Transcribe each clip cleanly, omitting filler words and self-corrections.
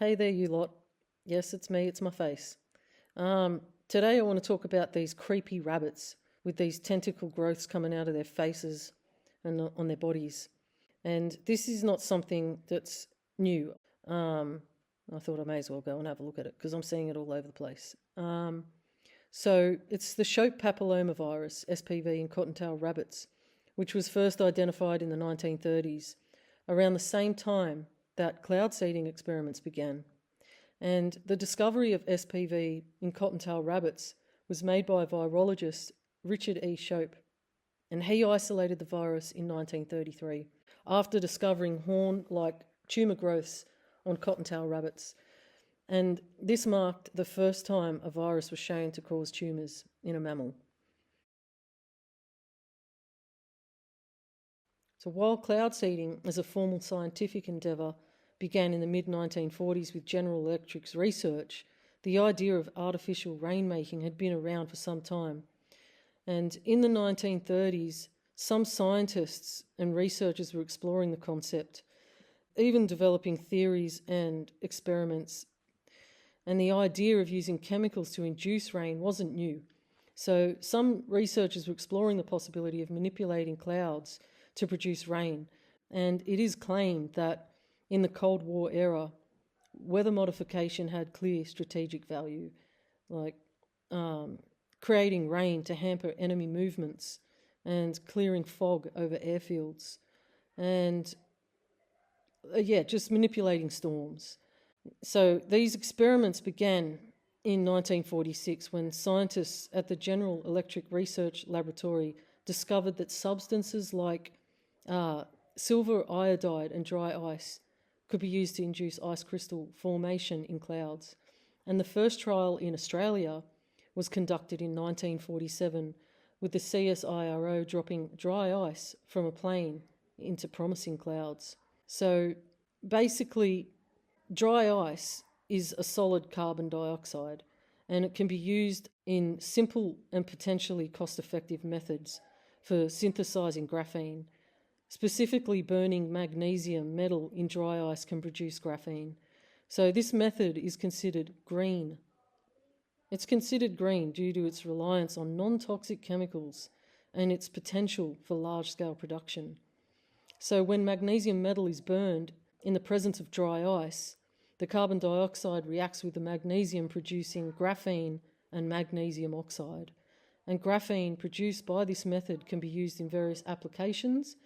Hey there, you lot. Yes, it's me, it's my face. Today I want to talk about these creepy rabbits with these tentacle growths coming out of their faces and on their bodies. And this is not something that's new. I thought I may as well go and have a look at it because I'm seeing it all over the place. So it's the Shope papillomavirus, SPV, in cottontail rabbits, which was first identified in the 1930s, around the same time that cloud seeding experiments began. And the discovery of SPV in cottontail rabbits was made by virologist Richard E. Shope, and he isolated the virus in 1933 after discovering horn-like tumour growths on cottontail rabbits. And this marked the first time a virus was shown to cause tumours in a mammal. So while cloud seeding as a formal scientific endeavour began in the mid-1940s with General Electric's research, the idea of artificial rainmaking had been around for some time. And in the 1930s, some scientists and researchers were exploring the concept, even developing theories and experiments. And the idea of using chemicals to induce rain wasn't new. So some researchers were exploring the possibility of manipulating clouds to produce rain. And it is claimed that in the Cold War era, weather modification had clear strategic value, like creating rain to hamper enemy movements and clearing fog over airfields and just manipulating storms. So these experiments began in 1946 when scientists at the General Electric Research Laboratory discovered that substances like silver iodide and dry ice could be used to induce ice crystal formation in clouds. And the first trial in Australia was conducted in 1947 with the CSIRO dropping dry ice from a plane into promising clouds. So basically, dry ice is a solid carbon dioxide, and it can be used in simple and potentially cost-effective methods for synthesizing graphene. Specifically, burning magnesium metal in dry ice can produce graphene. So this method is considered green. It's considered green due to its reliance on non-toxic chemicals and its potential for large-scale production. So when magnesium metal is burned in the presence of dry ice, the carbon dioxide reacts with the magnesium, producing graphene and magnesium oxide. And graphene produced by this method can be used in various applications,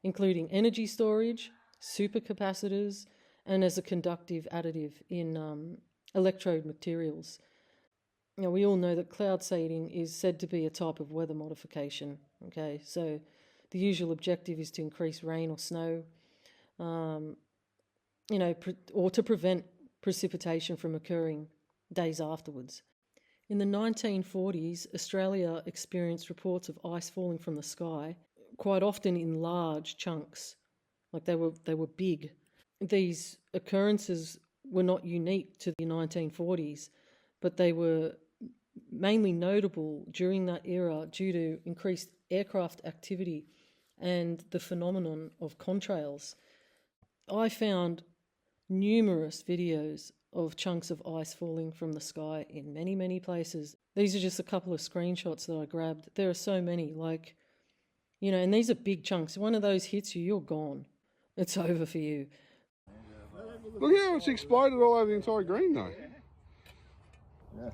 including energy storage, supercapacitors, and as a conductive additive in electrode materials. Now, we all know that cloud seeding is said to be a type of weather modification. Okay, so the usual objective is to increase rain or snow, or to prevent precipitation from occurring days afterwards. In the 1940s, Australia experienced reports of ice falling from the sky, quite often in large chunks, like they were big. These occurrences were not unique to the 1940s, but they were mainly notable during that era due to increased aircraft activity and the phenomenon of contrails. I found numerous videos of chunks of ice falling from the sky in many, many places. These are just a couple of screenshots that I grabbed. There are so many, and these are big chunks. One of those hits you, you're gone. It's over for you. Look how it's exploded all over the entire green though.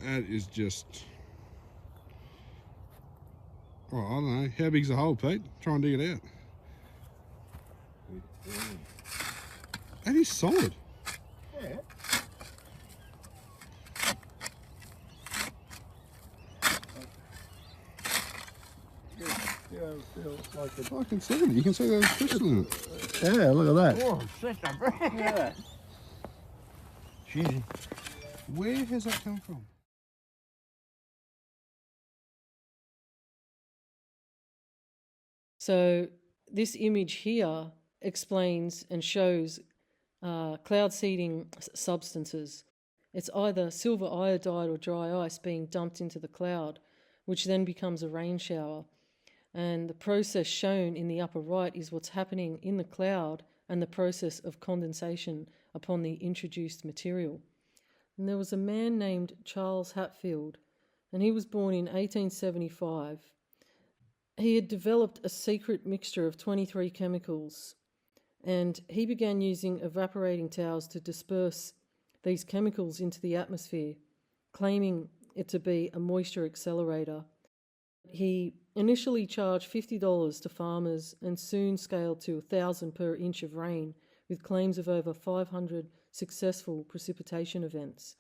That is just... Oh, I don't know. How big's the hole, Pete? Try and dig it out. That is solid. Yeah. I can see it. You can see those crystals in it. Yeah, look at that. Oh, shit, yeah. Jeez. Where has that come from? So this image here explains and shows cloud seeding substances. It's either silver iodide or dry ice being dumped into the cloud, which then becomes a rain shower. And the process shown in the upper right is what's happening in the cloud and the process of condensation upon the introduced material. And there was a man named Charles Hatfield, and he was born in 1875. He had developed a secret mixture of 23 chemicals, and he began using evaporating towels to disperse these chemicals into the atmosphere, claiming it to be a moisture accelerator. He initially charged $50 to farmers and soon scaled to $1,000 per inch of rain, with claims of over 500 successful precipitation events.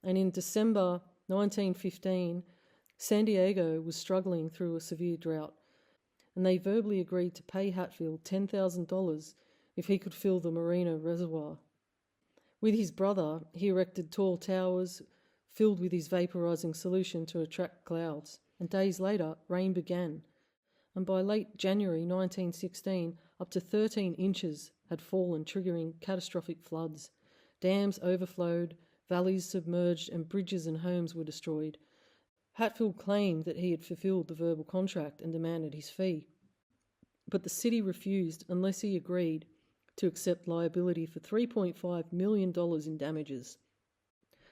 And in December 1915, San Diego was struggling through a severe drought, and they verbally agreed to pay Hatfield $10,000 if he could fill the Marina Reservoir. With his brother, he erected tall towers filled with his vaporizing solution to attract clouds, and days later, rain began. And by late January 1916, up to 13 inches had fallen, triggering catastrophic floods. Dams overflowed, valleys submerged, and bridges and homes were destroyed. Hatfield claimed that he had fulfilled the verbal contract and demanded his fee. But the city refused unless he agreed to accept liability for $3.5 million in damages.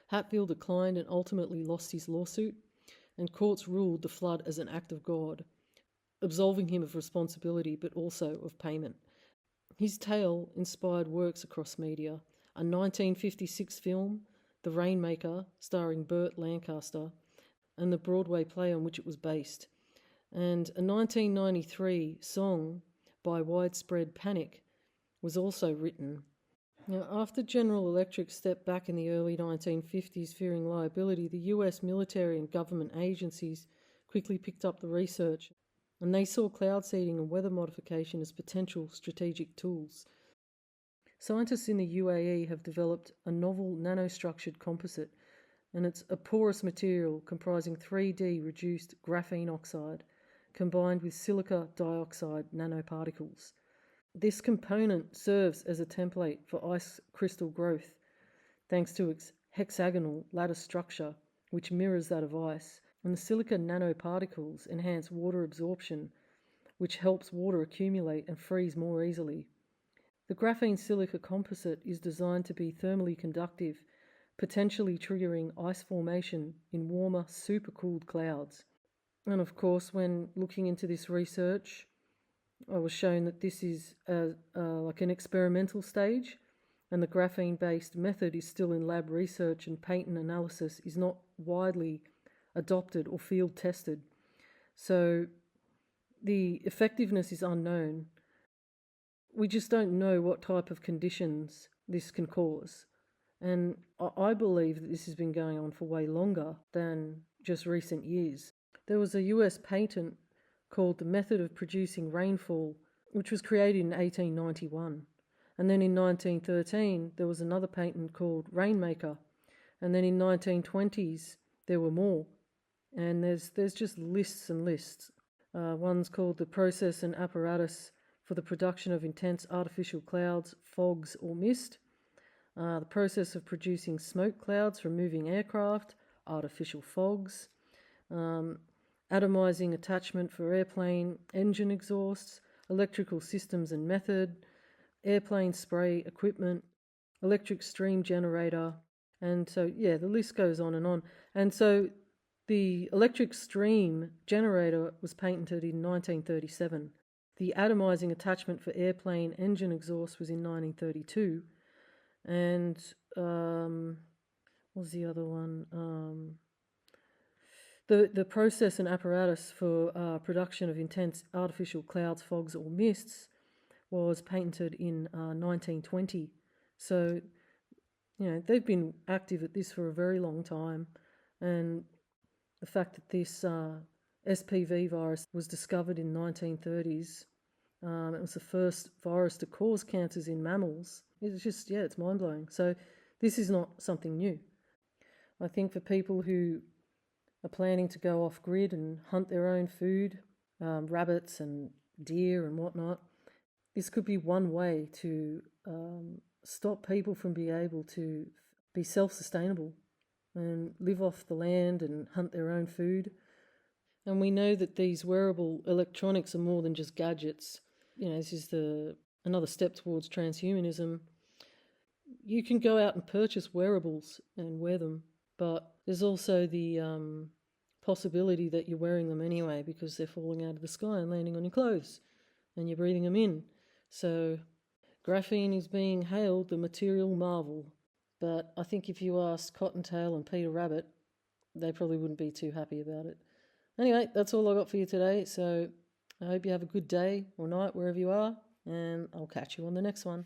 Hatfield declined and ultimately lost his lawsuit, and courts ruled the flood as an act of God, absolving him of responsibility but also of payment. His tale inspired works across media: a 1956 film, The Rainmaker, starring Burt Lancaster, and the Broadway play on which it was based, and a 1993 song by Widespread Panic was also written. Now, after General Electric stepped back in the early 1950s fearing liability, the US military and government agencies quickly picked up the research, and they saw cloud seeding and weather modification as potential strategic tools. Scientists in the UAE have developed a novel nanostructured composite, and it's a porous material comprising 3D reduced graphene oxide combined with silica dioxide nanoparticles. This component serves as a template for ice crystal growth thanks to its hexagonal lattice structure, which mirrors that of ice, and the silica nanoparticles enhance water absorption, which helps water accumulate and freeze more easily. The graphene silica composite is designed to be thermally conductive, potentially triggering ice formation in warmer, supercooled clouds. And of course, when looking into this research, I was shown that this is like an experimental stage, and the graphene-based method is still in lab research, and patent analysis is not widely adopted or field tested. So the effectiveness is unknown. We just don't know what type of conditions this can cause. And I believe that this has been going on for way longer than just recent years. There was a US patent called the Method of Producing Rainfall, which was created in 1891. And then in 1913, there was another patent called Rainmaker. And then in 1920s, there were more. And there's just lists and lists. One's called the Process and Apparatus for the Production of Intense Artificial Clouds, Fogs or Mist. The process of producing smoke clouds from moving aircraft, artificial fogs. Atomizing attachment for airplane engine exhausts, electrical systems and method, airplane spray equipment, electric stream generator, and so, yeah, the list goes on. And so the electric stream generator was patented in 1937. The atomizing attachment for airplane engine exhaust was in 1932. And what was the other one? The process and apparatus for production of intense artificial clouds, fogs or mists was patented in 1920. So, they've been active at this for a very long time. And the fact that this SPV virus was discovered in the 1930s, it was the first virus to cause cancers in mammals. It's just, it's mind-blowing. So this is not something new. I think for people who are planning to go off-grid and hunt their own food, rabbits and deer and whatnot, this could be one way to stop people from being able to be self-sustainable and live off the land and hunt their own food. And we know that these wearable electronics are more than just gadgets. This is another step towards transhumanism. you can go out and purchase wearables and wear them, but there's also the possibility that you're wearing them anyway because they're falling out of the sky and landing on your clothes and you're breathing them in. So graphene is being hailed the material marvel. But I think if you asked Cottontail and Peter Rabbit, they probably wouldn't be too happy about it. Anyway, that's all I got for you today. So I hope you have a good day or night wherever you are, and I'll catch you on the next one.